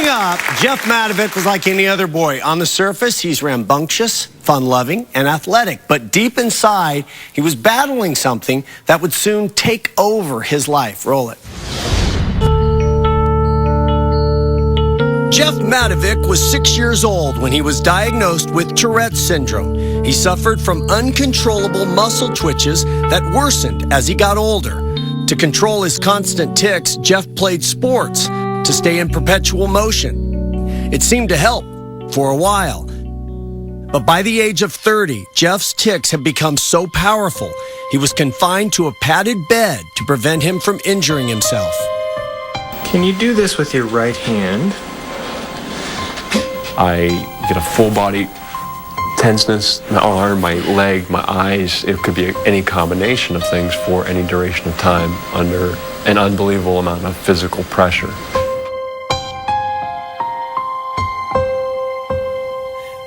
Growing up, Jeff Matovic was like any other boy. On the surface, he's rambunctious, fun-loving, and athletic. But deep inside, he was battling something that would soon take over his life. Roll it. Jeff Matovic was 6 years old when he was diagnosed with Tourette syndrome. He suffered from uncontrollable muscle twitches that worsened as he got older. To control his constant tics, Jeff played sports to stay in perpetual motion. It seemed to help for a while. But by the age of 30, Jeff's tics had become so powerful, he was confined to a padded bed to prevent him from injuring himself. Can you do this with your right hand? I get a full body tenseness, my arm, my leg, my eyes. It could be any combination of things for any duration of time under an unbelievable amount of physical pressure.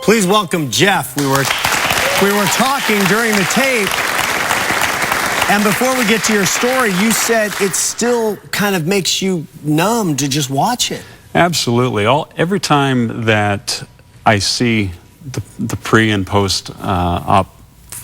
Please welcome Jeff. We were talking during the tape, and before we get to your story, you said it still kind of makes you numb to just watch it. Absolutely. Every time that I see the pre and post op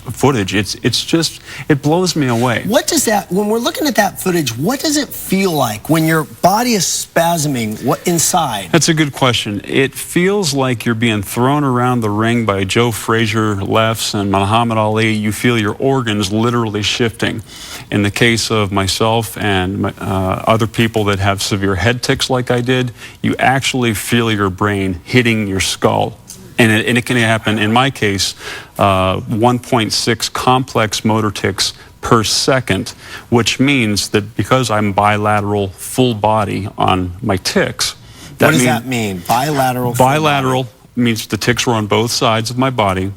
footage, it blows me away. What does that, when we're looking at that footage, what does it feel like when your body is spasming? What inside? That's a good question. It feels like you're being thrown around the ring by Joe Frazier lefts and Muhammad Ali. You feel your organs literally shifting. In the case of myself and other people that have severe head tics like I did, you actually feel your brain hitting your skull. And it can happen, in my case, 1.6 complex motor tics per second, which means that because I'm bilateral full body on my tics. What does that mean, bilateral full Bilateral body? Means the tics were on both sides of my body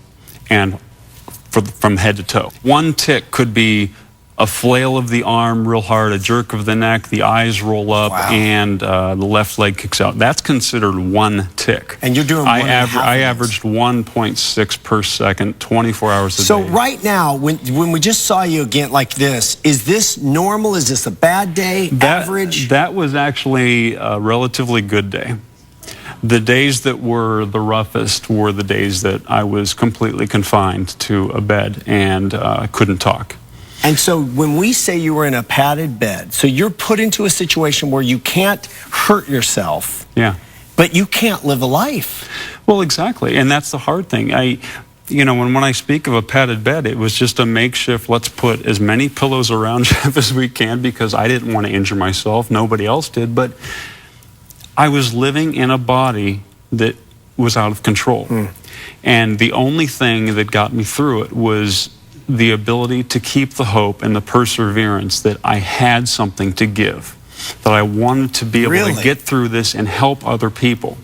and from head to toe. One tic could be a flail of the arm real hard, a jerk of the neck, the eyes roll up, wow, and the left leg kicks out. That's considered one tic. And you're doing I averaged 1.6 per second, 24 hours a day. So right now, when we just saw you again like this, is this normal? Is this a bad day, average? That was actually a relatively good day. The days that were the roughest were the days that I was completely confined to a bed and couldn't talk. And so when we say you were in a padded bed, so you're put into a situation where you can't hurt yourself, yeah, but you can't live a life. Well, exactly, and that's the hard thing. When I speak of a padded bed, it was just a makeshift, let's put as many pillows around Jeff as we can because I didn't want to injure myself, nobody else did, but I was living in a body that was out of control. And the only thing that got me through it was the ability to keep the hope and the perseverance that I had something to give, that I wanted to be able to get through this and help other people.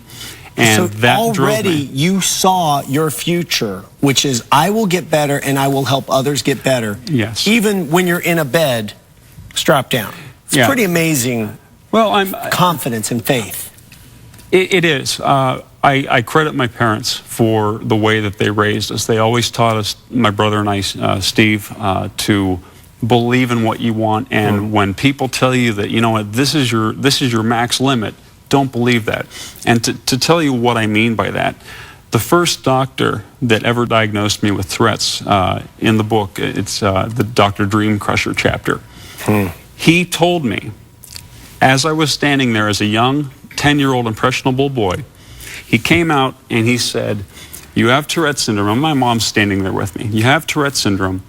And so that already drove me. You saw your future, which is I will get better and I will help others get better. Yes. Even when you're in a bed strapped down. It's pretty amazing. Well, confidence and faith. It is. I credit my parents for the way that they raised us. They always taught us, my brother and I, Steve, to believe in what you want. And when people tell you that, you know what, this is your max limit, don't believe that. And to tell you what I mean by that, the first doctor that ever diagnosed me with Tourette's in the book, it's the Dr. Dream Crusher chapter. He told me, as I was standing there as a young 10-year-old impressionable boy, he came out and he said, you have Tourette syndrome. And my mom's standing there with me. You have Tourette syndrome.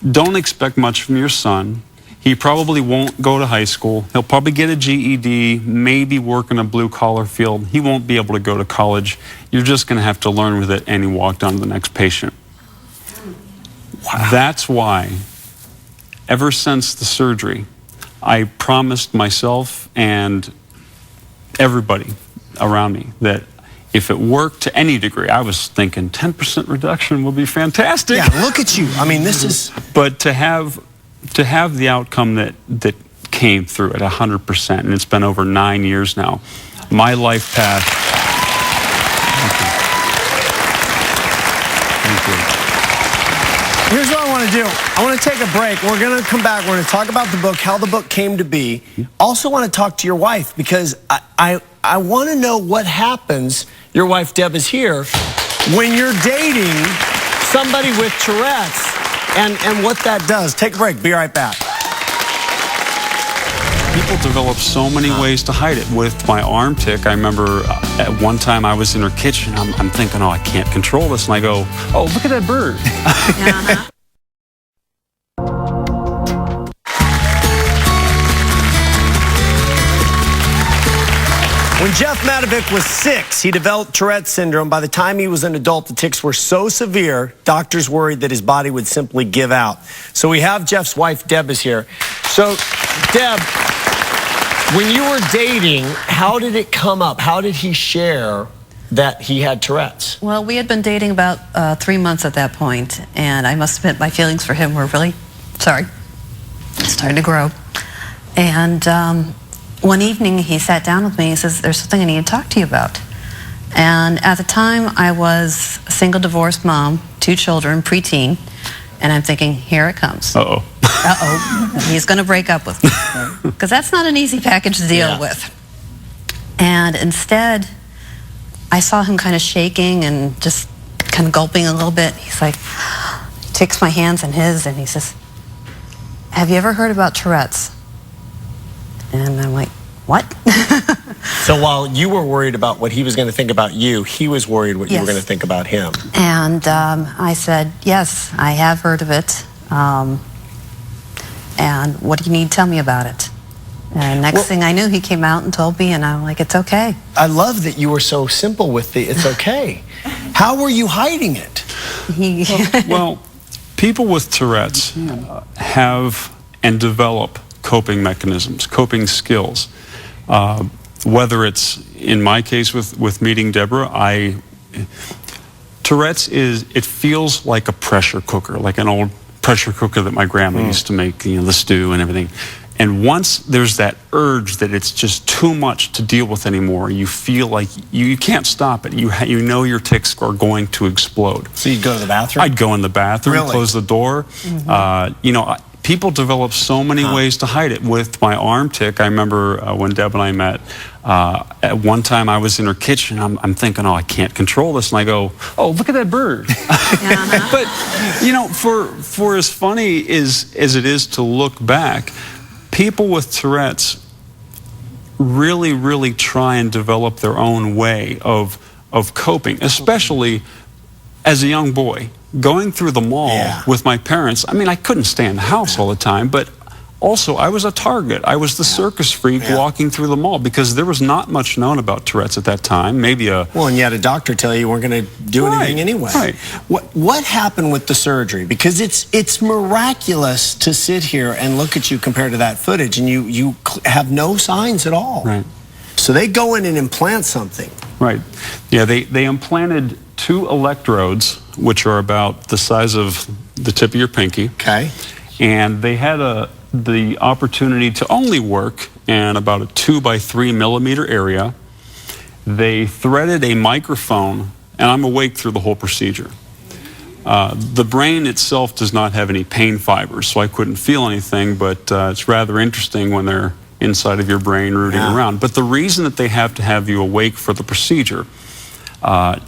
Don't expect much from your son. He probably won't go to high school. He'll probably get a GED, maybe work in a blue-collar field. He won't be able to go to college. You're just going to have to learn with it. And he walked on to the next patient. Wow. That's why, ever since the surgery, I promised myself and everybody around me that if it worked to any degree, I was thinking 10% reduction would be fantastic. Yeah, look at you. I mean, this is... But to have the outcome that came through at 100%, and it's been over 9 years now, my life path... Thank you. Here's what I want to do. I want to take a break. We're going to come back. We're going to talk about the book, how the book came to be. Also want to talk to your wife because I want to know what happens, your wife Deb is here, when you're dating somebody with Tourette's and what that does. Take a break. Be right back. People develop so many ways to hide it. With my arm tick, I remember at one time I was in her kitchen. I'm thinking, oh, I can't control this. And I go, oh, look at that bird. When Jeff Matovic was 6, he developed Tourette syndrome. By the time he was an adult, the tics were so severe, doctors worried that his body would simply give out. So we have Jeff's wife, Deb, is here. So, Deb, when you were dating, how did it come up? How did he share that he had Tourette's? Well, we had been dating about 3 months at that point, and I must admit my feelings for him were really, starting to grow. And one evening he sat down with me and says, there's something I need to talk to you about. And at the time I was a single divorced mom, 2 children, preteen, and I'm thinking, here it comes. Uh-oh. Uh-oh, he's going to break up with me. Because that's not an easy package to deal with. And instead, I saw him kind of shaking and just kind of gulping a little bit. He's like, takes my hands in his and he says, have you ever heard about Tourette's? And I'm like, what? So while you were worried about what he was going to think about you, he was worried what you were going to think about him. And I said, yes, I have heard of it. And what do you need to tell me about it? And next thing I knew, he came out and told me, and I'm like, it's okay. I love that you were so simple with the it's okay. How were you hiding it? Well, people with Tourette's have and develop coping mechanisms, coping skills. Whether it's, in my case with meeting Deborah, Tourette's it feels like a pressure cooker, like an old pressure cooker that my grandma used to make, the stew and everything. And once there's that urge that it's just too much to deal with anymore, you feel like you can't stop it. You know your tics are going to explode. So you'd go to the bathroom? I'd go in the bathroom, Really? close the door. People develop so many ways to hide it. With my arm tic, I remember when Deb and I met, at one time I was in her kitchen. I'm thinking, oh, I can't control this. And I go, oh, look at that bird. But, for as funny as it is to look back, people with Tourette's really, really try and develop their own way of coping, especially as a young boy. Going through the mall with my parents, I couldn't stay in the house all the time, but also I was a target. I was the circus freak walking through the mall because there was not much known about Tourette's at that time. Maybe well, and you had a doctor tell you weren't going to do anything anyway. Right. What happened with the surgery? Because it's miraculous to sit here and look at you compared to that footage, and you have no signs at all. Right. So they go in and implant something. Right. Yeah, they implanted 2 electrodes, which are about the size of the tip of your pinky. Okay. And they had the opportunity to only work in about a 2 by 3 millimeter area. They threaded a microphone, and I'm awake through the whole procedure. The brain itself does not have any pain fibers, so I couldn't feel anything, but it's rather interesting when they're inside of your brain rooting around. But the reason that they have to have you awake for the procedure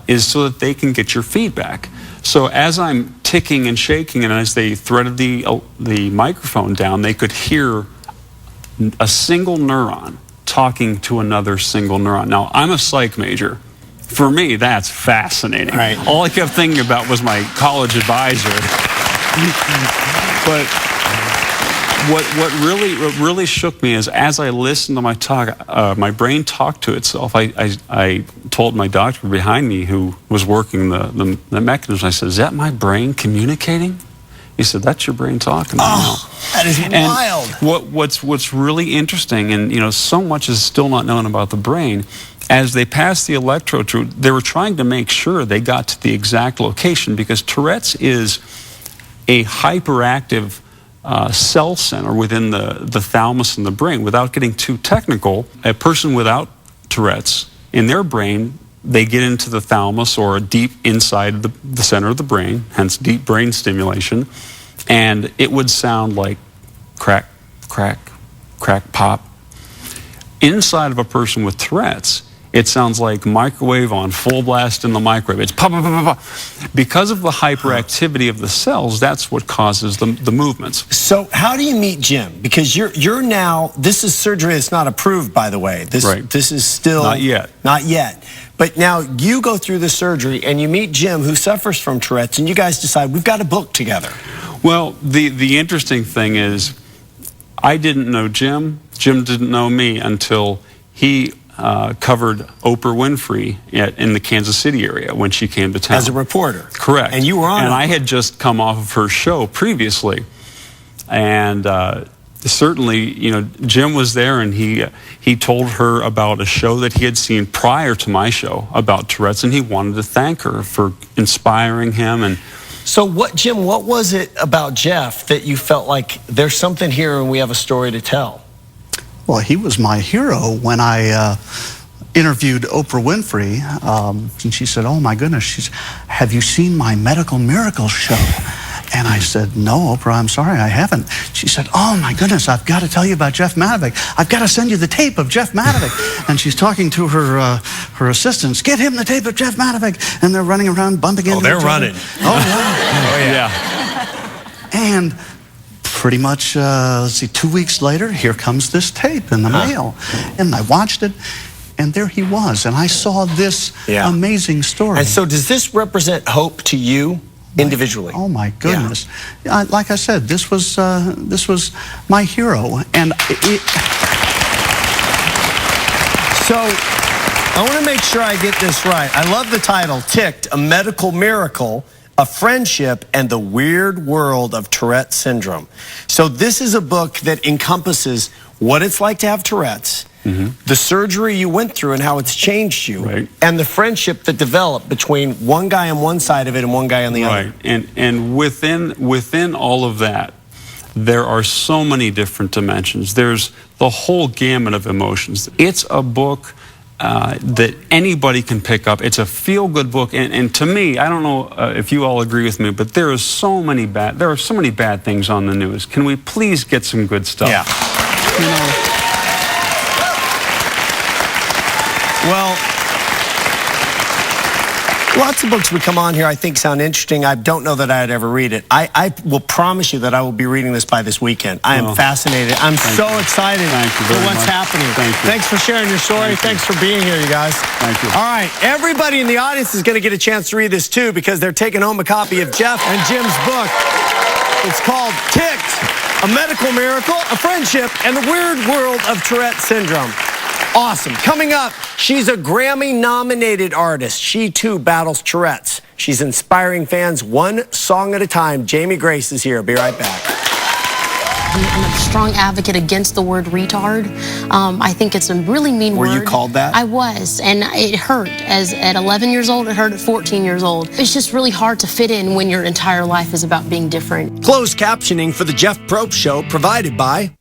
is so that they can get your feedback. So as I'm ticking and shaking, and as they threaded the microphone down, they could hear a single neuron talking to another single neuron. Now, I'm a psych major. For me, that's fascinating. Right. All I kept thinking about was my college advisor. But what really shook me is as I listened to my talk, my brain talked to itself. I told my doctor behind me who was working the mechanism, I said, is that my brain communicating? He said, that's your brain talking. Oh, that is wild. What's really interesting, and so much is still not known about the brain, as they passed the electrode through, they were trying to make sure they got to the exact location, because Tourette's is a hyperactive cell center within the thalamus in the brain. Without getting too technical, a person without Tourette's, in their brain, they get into the thalamus or deep inside the center of the brain, hence deep brain stimulation, and it would sound like crack, crack, crack, pop. inside of a person with Tourette's, it sounds like microwave on full blast in the microwave. It's pop, pop, pop, pop. Because of the hyperactivity of the cells, that's what causes the movements. So how do you meet Jim? Because you're now, this is surgery that's not approved, by the way. This is still... Not yet. Not yet. But now you go through the surgery and you meet Jim, who suffers from Tourette's, and you guys decide, we've got a book together. Well, the interesting thing is, I didn't know Jim. Jim didn't know me until he covered Oprah Winfrey in the Kansas City area when she came to town. As a reporter. Correct. And you were on And it. I had just come off of her show previously. And certainly, you know, Jim was there, and he told her about a show that he had seen prior to my show about Tourette's, and he wanted to thank her for inspiring him. And so Jim, what was it about Jeff that you felt like there's something here and we have a story to tell? Well, he was my hero when I interviewed Oprah Winfrey, and she said, "Oh my goodness, have you seen my Medical Miracles show?" And I said, "No, Oprah, I'm sorry, I haven't." She said, "Oh my goodness, I've got to tell you about Jeff Matovic. I've got to send you the tape of Jeff Matovic." And she's talking to her assistants, "Get him the tape of Jeff Matovic." And they're running around bumping into each other. Oh, they're running. Oh, yeah. yeah. And pretty much, let's see, 2 weeks later, here comes this tape in the mail. And I watched it, and there he was. And I saw this amazing story. And so does this represent hope to you individually? Oh, my goodness. Like I said, this was my hero. And So I want to make sure I get this right. I love the title, Ticked, A Medical Miracle, A Friendship, and the Weird World of Tourette Syndrome. So this is a book that encompasses what it's like to have Tourette's, the surgery you went through and how it's changed you, and the friendship that developed between one guy on one side of it and one guy on the other. And within all of that, there are so many different dimensions. There's the whole gamut of emotions. It's a book that anybody can pick up. It's a feel-good book, and to me, I don't know if you all agree with me, but there are so many bad things on the news. Can we please get some good stuff? Yeah. You know. Well, lots of books we come on here I think sound interesting. I don't know that I'd ever read it. I will promise you that I will be reading this by this weekend. I am fascinated. I'm so excited for what's happening. Thanks for sharing your story. Thanks for being here, you guys. Thank you. All right, everybody in the audience is going to get a chance to read this too, because they're taking home a copy of Jeff and Jim's book. It's called Ticked, A Medical Miracle, A Friendship, and the Weird World of Tourette Syndrome. Awesome. Coming up, she's a Grammy-nominated artist. She, too, battles Tourette's. She's inspiring fans one song at a time. Jamie Grace is here. Be right back. I'm a strong advocate against the word retard. I think it's a really mean word. Were you called that? I was, and it hurt. At 11 years old, it hurt at 14 years old. It's just really hard to fit in when your entire life is about being different. Closed captioning for the Jeff Probst Show provided by